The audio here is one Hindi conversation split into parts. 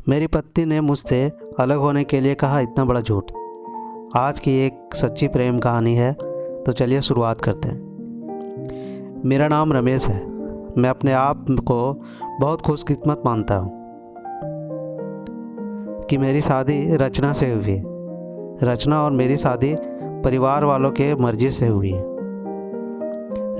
मेरी पत्नी ने मुझसे अलग होने के लिए कहा इतना बड़ा झूठ। आज की एक सच्ची प्रेम कहानी है, तो चलिए शुरुआत करते हैं। मेरा नाम रमेश है। मैं अपने आप को बहुत खुशकिस्मत मानता हूँ कि मेरी शादी रचना से हुई है। रचना और मेरी शादी परिवार वालों के मर्जी से हुई है।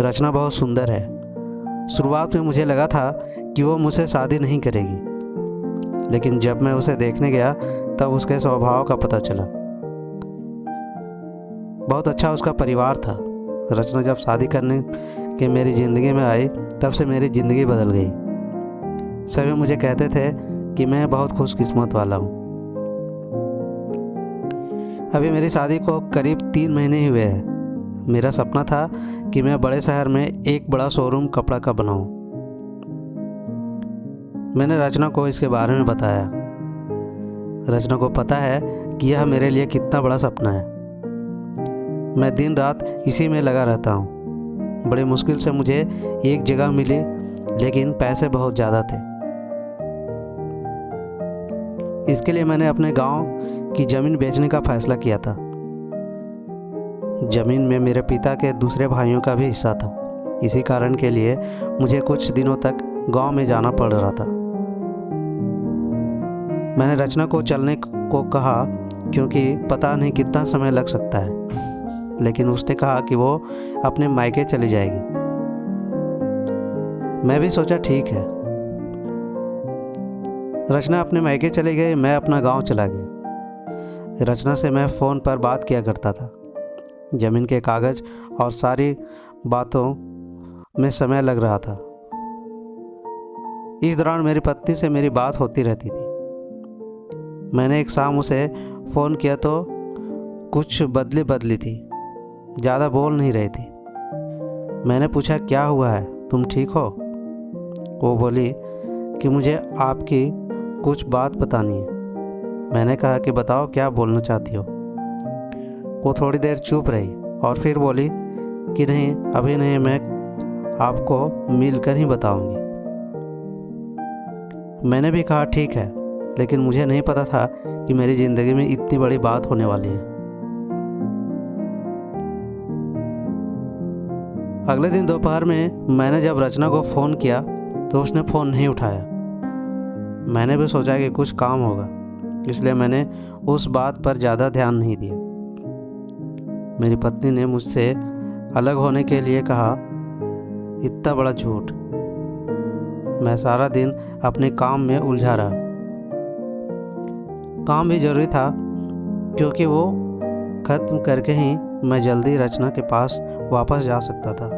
रचना बहुत सुंदर है। शुरुआत में मुझे लगा था कि वो मुझसे शादी नहीं करेगी, लेकिन जब मैं उसे देखने गया तब उसके स्वभाव का पता चला। बहुत अच्छा उसका परिवार था। रचना जब शादी करने के मेरी ज़िंदगी में आई तब से मेरी ज़िंदगी बदल गई। सभी मुझे कहते थे कि मैं बहुत खुशकिस्मत वाला हूँ। अभी मेरी शादी को करीब 3 महीने ही हुए हैं। मेरा सपना था कि मैं बड़े शहर में एक बड़ा शोरूम कपड़ा का बनाऊं। मैंने रचना को इसके बारे में बताया। रचना को पता है कि यह मेरे लिए कितना बड़ा सपना है। मैं दिन रात इसी में लगा रहता हूँ। बड़ी मुश्किल से मुझे एक जगह मिली, लेकिन पैसे बहुत ज़्यादा थे। इसके लिए मैंने अपने गांव की ज़मीन बेचने का फैसला किया था। ज़मीन में मेरे पिता के दूसरे भाइयों का भी हिस्सा था। इसी कारण के लिए मुझे कुछ दिनों तक गांव में जाना पड़ रहा था। मैंने रचना को चलने को कहा, क्योंकि पता नहीं कितना समय लग सकता है, लेकिन उसने कहा कि वो अपने मायके चली जाएगी। मैं भी सोचा ठीक है। रचना अपने मायके चले गई, मैं अपना गांव चला गया। रचना से मैं फ़ोन पर बात किया करता था। ज़मीन के कागज़ और सारी बातों में समय लग रहा था। इस दौरान मेरी पत्नी से मेरी बात होती रहती थी। मैंने एक शाम उसे फ़ोन किया तो कुछ बदली थी, ज़्यादा बोल नहीं रही थी। मैंने पूछा क्या हुआ है, तुम ठीक हो? वो बोली कि मुझे आपकी कुछ बात बतानी है। मैंने कहा कि बताओ, क्या बोलना चाहती हो? वो थोड़ी देर चुप रही और फिर बोली कि नहीं, अभी नहीं, मैं आपको मिलकर ही बताऊंगी। मैंने भी कहा ठीक है, लेकिन मुझे नहीं पता था कि मेरी ज़िंदगी में इतनी बड़ी बात होने वाली है। अगले दिन दोपहर में मैंने जब रचना को फ़ोन किया तो उसने फ़ोन नहीं उठाया। मैंने भी सोचा कि कुछ काम होगा, इसलिए मैंने उस बात पर ज़्यादा ध्यान नहीं दिया। मेरी पत्नी ने मुझसे अलग होने के लिए कहा इतना बड़ा झूठ। मैं सारा दिन अपने काम में उलझा रहा। काम भी ज़रूरी था, क्योंकि वो ख़त्म करके ही मैं जल्दी रचना के पास वापस जा सकता था।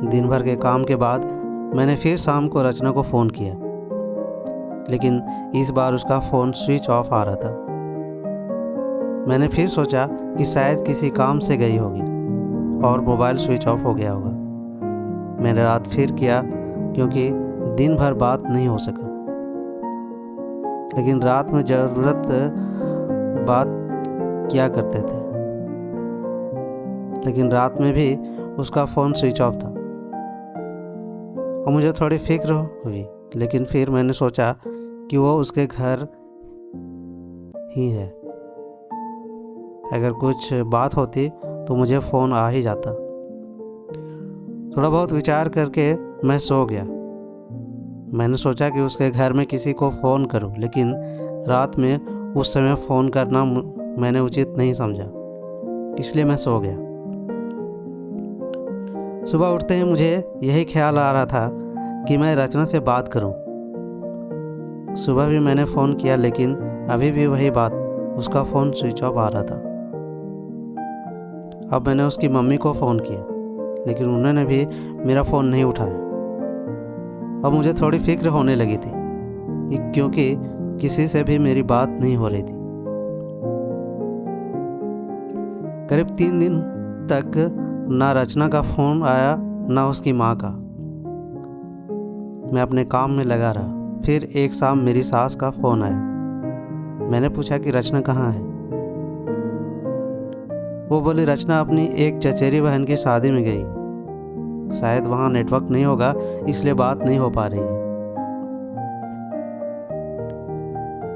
दिन भर के काम के बाद मैंने फिर शाम को रचना को फ़ोन किया, लेकिन इस बार उसका फ़ोन स्विच ऑफ आ रहा था। मैंने फिर सोचा कि शायद किसी काम से गई होगी और मोबाइल स्विच ऑफ हो गया होगा। मैंने रात फिर किया, क्योंकि दिन भर बात नहीं हो सका, लेकिन रात में ज़रूरत बात किया करते थे। लेकिन रात में भी उसका फ़ोन स्विच ऑफ था और मुझे थोड़ी फिक्र हुई, लेकिन फिर मैंने सोचा कि वो उसके घर ही है। अगर कुछ बात होती तो मुझे फ़ोन आ ही जाता। थोड़ा बहुत विचार करके मैं सो गया। मैंने सोचा कि उसके घर में किसी को फ़ोन करूं, लेकिन रात में उस समय फ़ोन करना मैंने उचित नहीं समझा, इसलिए मैं सो गया। सुबह उठते ही मुझे यही ख्याल आ रहा था कि मैं रचना से बात करूं। सुबह भी मैंने फ़ोन किया, लेकिन अभी भी वही बात, उसका फ़ोन स्विच ऑफ आ रहा था। अब मैंने उसकी मम्मी को फ़ोन किया, लेकिन उन्होंने भी मेरा फ़ोन नहीं उठाया। अब मुझे थोड़ी फिक्र होने लगी थी, क्योंकि किसी से भी मेरी बात नहीं हो रही थी। करीब 3 दिन तक ना रचना का फ़ोन आया, ना उसकी माँ का। मैं अपने काम में लगा रहा। फिर एक शाम मेरी सास का फ़ोन आया। मैंने पूछा कि रचना कहाँ है? वो बोली रचना अपनी एक चचेरी बहन की शादी में गई। शायद वहाँ नेटवर्क नहीं होगा, इसलिए बात नहीं हो पा रही है।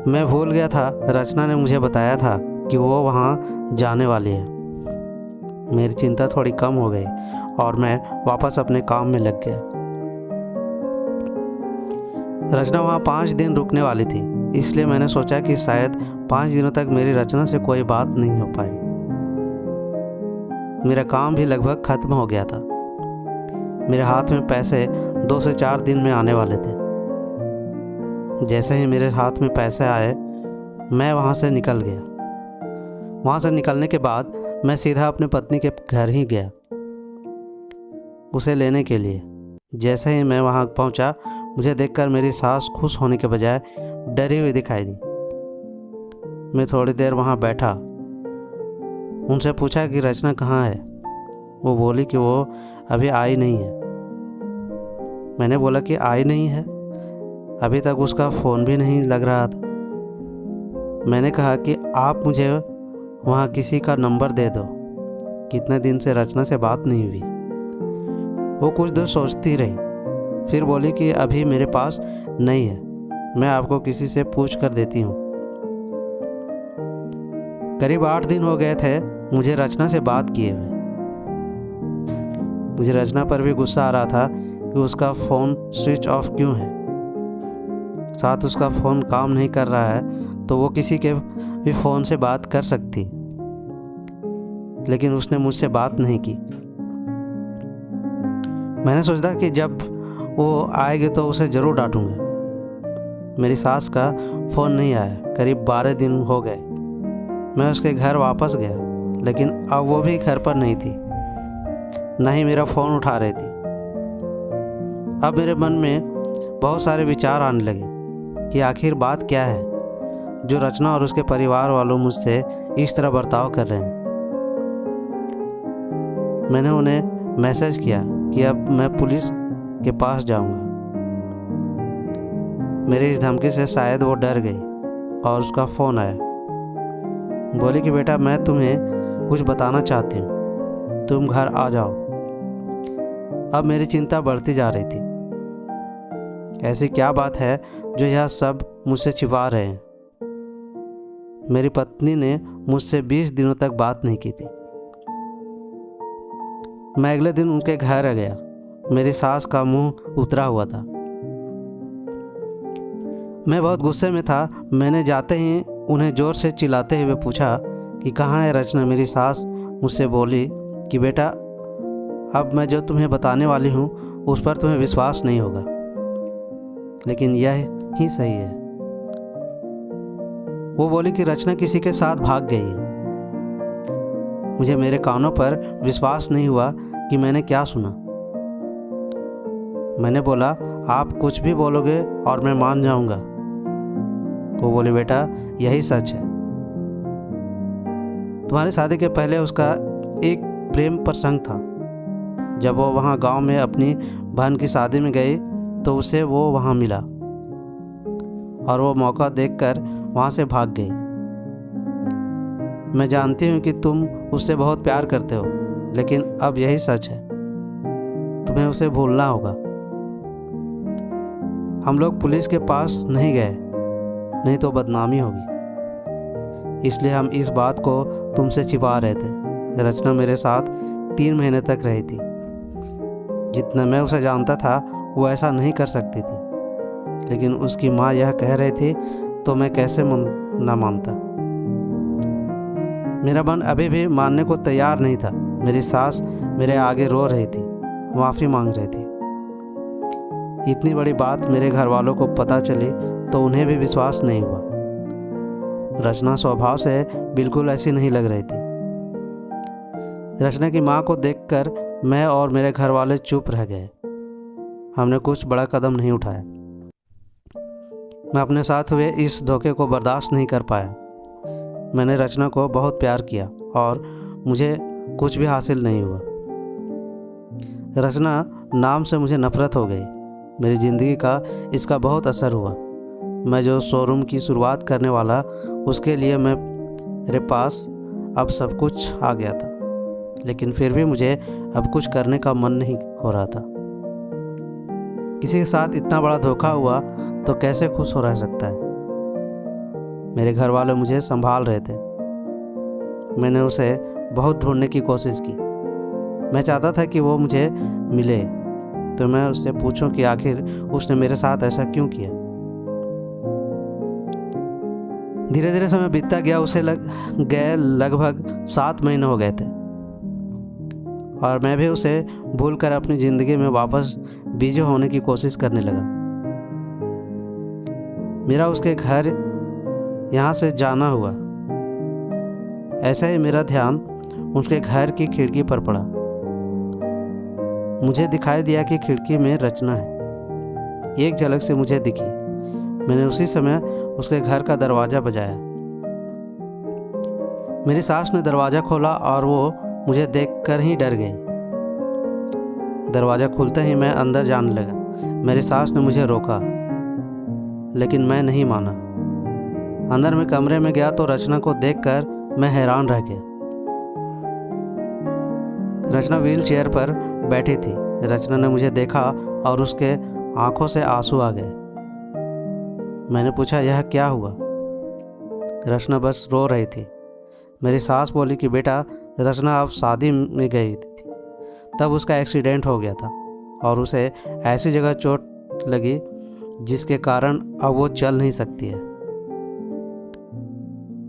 मैं भूल गया था, रचना ने मुझे बताया था कि वो वहाँ जाने वाली है। मेरी चिंता थोड़ी कम हो गई और मैं वापस अपने काम में लग गया। रचना वहाँ 5 दिन रुकने वाली थी, इसलिए मैंने सोचा कि शायद 5 दिनों तक मेरी रचना से कोई बात नहीं हो पाई। मेरा काम भी लगभग खत्म हो गया था। मेरे हाथ में पैसे 2 से 4 दिन में आने वाले थे। जैसे ही मेरे हाथ में पैसे आए, मैं वहाँ से निकल गया। वहाँ से निकलने के बाद मैं सीधा अपनी पत्नी के घर ही गया उसे लेने के लिए। जैसे ही मैं वहाँ पहुँचा, मुझे देखकर मेरी सास खुश होने के बजाय डरी हुई दिखाई दी। मैं थोड़ी देर वहाँ बैठा, उनसे पूछा कि रचना कहाँ है। वो बोली कि वो अभी आई नहीं है। मैंने बोला कि आई नहीं है, अभी तक उसका फ़ोन भी नहीं लग रहा था। मैंने कहा कि आप मुझे वहाँ किसी का नंबर दे दो, कितने दिन से रचना से बात नहीं हुई। वो कुछ देर सोचती रही, फिर बोली कि अभी मेरे पास नहीं है, मैं आपको किसी से पूछ कर देती हूँ। करीब 8 दिन हो गए थे मुझे रचना से बात किए हुए। मुझे रचना पर भी गुस्सा आ रहा था कि उसका फ़ोन स्विच ऑफ क्यों है। साथ उसका फ़ोन काम नहीं कर रहा है तो वो किसी के भी फ़ोन से बात कर सकती, लेकिन उसने मुझसे बात नहीं की। मैंने सोचा कि जब वो आएगी तो उसे ज़रूर डांटूंगा। मेरी सास का फ़ोन नहीं आया। करीब 12 दिन हो गए। मैं उसके घर वापस गया, लेकिन अब वो भी घर पर नहीं थी, ना ही मेरा फ़ोन उठा रही थी। अब मेरे मन में बहुत सारे विचार आने लगे कि आखिर बात क्या है जो रचना और उसके परिवार वालों मुझसे इस तरह बर्ताव कर रहे हैं। मैंने उन्हें मैसेज किया कि अब मैं पुलिस के पास जाऊंगा। मेरी इस धमकी से शायद वो डर गई और उसका फ़ोन आया। बोली कि बेटा, मैं तुम्हें कुछ बताना चाहती हूँ, तुम घर आ जाओ। अब मेरी चिंता बढ़ती जा रही थी। ऐसी क्या बात है जो यह सब मुझसे छिपा रहे हैं। मेरी पत्नी ने मुझसे 20 दिनों तक बात नहीं की थी। मैं अगले दिन उनके घर आ गया। मेरी सास का मुंह उतरा हुआ था। मैं बहुत गुस्से में था। मैंने जाते ही उन्हें ज़ोर से चिल्लाते हुए पूछा कि कहाँ है रचना। मेरी सास मुझसे बोली कि बेटा, अब मैं जो तुम्हें बताने वाली हूँ उस पर तुम्हें विश्वास नहीं होगा, लेकिन यह ही सही है। वो बोली कि रचना किसी के साथ भाग गई है। मुझे मेरे कानों पर विश्वास नहीं हुआ कि मैंने क्या सुना। मैंने बोला, आप कुछ भी बोलोगे और मैं मान जाऊंगा। वो बोली, बेटा, यही सच है। तुम्हारी शादी के पहले उसका एक प्रेम प्रसंग था। जब वो वहाँ गांव में अपनी बहन की शादी में गई तो उसे वो वहाँ मिला और वो मौका देखकर वहाँ से भाग गई। मैं जानती हूँ कि तुम उससे बहुत प्यार करते हो, लेकिन अब यही सच है। तुम्हें उसे भूलना होगा। हम लोग पुलिस के पास नहीं गए, नहीं तो बदनामी होगी, इसलिए हम इस बात को तुमसे छिपा रहे थे। रचना मेरे साथ 3 महीने तक रही थी। जितना मैं उसे जानता था वो ऐसा नहीं कर सकती थी, लेकिन उसकी माँ यह कह रही थी तो मैं कैसे ना मानता। मेरा मन अभी भी मानने को तैयार नहीं था। मेरी सास मेरे आगे रो रही थी, माफ़ी मांग रही थी। इतनी बड़ी बात मेरे घर वालों को पता चली तो उन्हें भी विश्वास नहीं हुआ। रचना स्वभाव से बिल्कुल ऐसी नहीं लग रही थी। रचना की माँ को देखकर मैं और मेरे घर वाले चुप रह गए। हमने कुछ बड़ा कदम नहीं उठाया। मैं अपने साथ हुए इस धोखे को बर्दाश्त नहीं कर पाया। मैंने रचना को बहुत प्यार किया और मुझे कुछ भी हासिल नहीं हुआ। रचना नाम से मुझे नफरत हो गई। मेरी ज़िंदगी का इसका बहुत असर हुआ। मैं जो शोरूम की शुरुआत करने वाला, उसके लिए मेरे पास अब सब कुछ आ गया था, लेकिन फिर भी मुझे अब कुछ करने का मन नहीं हो रहा था। किसी के साथ इतना बड़ा धोखा हुआ तो कैसे खुश हो रह सकता है। मेरे घर वाले मुझे संभाल रहे थे। मैंने उसे बहुत ढूंढने की कोशिश की। मैं चाहता था कि वो मुझे मिले, तो मैं उससे पूछूं कि आखिर उसने मेरे साथ ऐसा क्यों किया। धीरे धीरे समय बीतता गया। उसे लगभग 7 महीने हो गए थे और मैं भी उसे भूलकर अपनी ज़िंदगी में वापस बिजी होने की कोशिश करने लगा। मेरा उसके घर यहाँ से जाना हुआ। ऐसा ही मेरा ध्यान उसके घर की खिड़की पर पड़ा। मुझे दिखाई दिया कि खिड़की में रचना है। एक झलक से मुझे दिखी। मैंने उसी समय उसके घर का दरवाज़ा बजाया। मेरी सास ने दरवाज़ा खोला और वो मुझे देखकर ही डर गई। दरवाज़ा खुलते ही मैं अंदर जाने लगा। मेरी सास ने मुझे रोका, लेकिन मैं नहीं माना। अंदर में कमरे में गया तो रचना को देखकर मैं हैरान रह गया। रचना व्हील चेयर पर बैठी थी। रचना ने मुझे देखा और उसके आंखों से आंसू आ गए। मैंने पूछा, यह क्या हुआ? रचना बस रो रही थी। मेरी सास बोली कि बेटा, रचना अब शादी में गई थी, तब उसका एक्सीडेंट हो गया था और उसे ऐसी जगह चोट लगी जिसके कारण अब वो चल नहीं सकती है।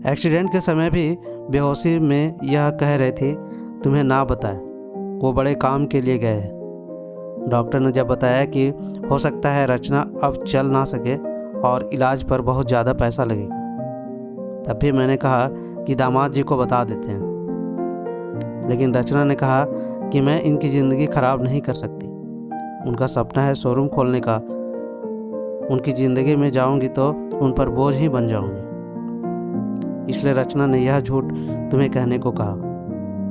एक्सीडेंट के समय भी बेहोशी में यह कह रही थी, तुम्हें ना बताएं, वो बड़े काम के लिए गए हैं। डॉक्टर ने जब बताया कि हो सकता है रचना अब चल ना सके और इलाज पर बहुत ज़्यादा पैसा लगेगा, तब भी मैंने कहा कि दामाद जी को बता देते हैं। लेकिन रचना ने कहा कि मैं इनकी ज़िंदगी ख़राब नहीं कर सकती। उनका सपना है शोरूम खोलने का। उनकी ज़िंदगी में जाऊंगी तो उन पर बोझ ही बन जाऊंगी। इसलिए रचना ने यह झूठ तुम्हें कहने को कहा,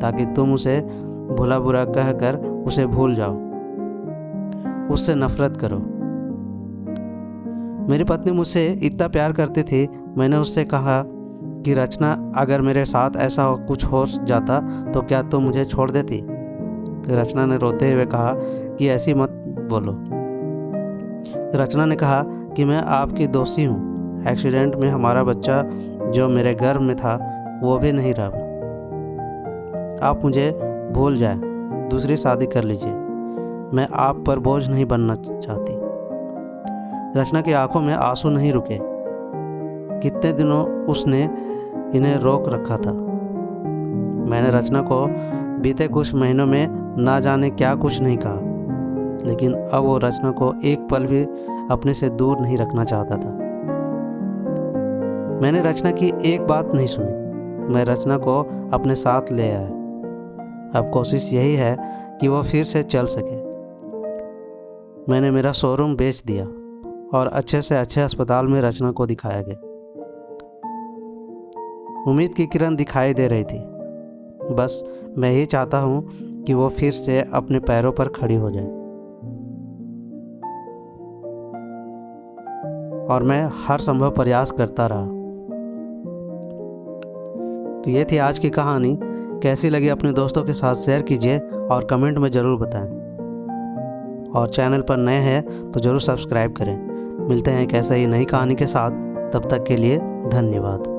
ताकि तुम उसे भला बुरा कहकर उसे भूल जाओ, उससे नफरत करो। मेरी पत्नी मुझसे इतना प्यार करती थी। मैंने उससे कहा कि रचना, अगर मेरे साथ ऐसा कुछ हो जाता तो क्या तुम मुझे छोड़ देती? रचना ने रोते हुए कहा कि ऐसी मत बोलो। रचना ने कहा कि मैं आपकी दोषी हूँ। एक्सीडेंट में हमारा बच्चा जो मेरे गर्भ में था वो भी नहीं रहा। आप मुझे भूल जाएं, दूसरी शादी कर लीजिए। मैं आप पर बोझ नहीं बनना चाहती। रचना की आंखों में आंसू नहीं रुके। कितने दिनों उसने इन्हें रोक रखा था। मैंने रचना को बीते कुछ महीनों में ना जाने क्या कुछ नहीं कहा, लेकिन अब वो रचना को एक पल भी अपने से दूर नहीं रखना चाहता था। मैंने रचना की एक बात नहीं सुनी। मैं रचना को अपने साथ ले आया। अब कोशिश यही है कि वो फिर से चल सके। मैंने मेरा शोरूम बेच दिया और अच्छे से अच्छे अस्पताल में रचना को दिखाया गया। उम्मीद की किरण दिखाई दे रही थी। बस मैं ही चाहता हूँ कि वो फिर से अपने पैरों पर खड़ी हो जाए। और मैं हर संभव प्रयास करता रहा। तो ये थी आज की कहानी। कैसी लगी अपने दोस्तों के साथ शेयर कीजिए और कमेंट में ज़रूर बताएं। और चैनल पर नए हैं तो ज़रूर सब्सक्राइब करें। मिलते हैं एक ऐसे ही नई कहानी के साथ। तब तक के लिए धन्यवाद।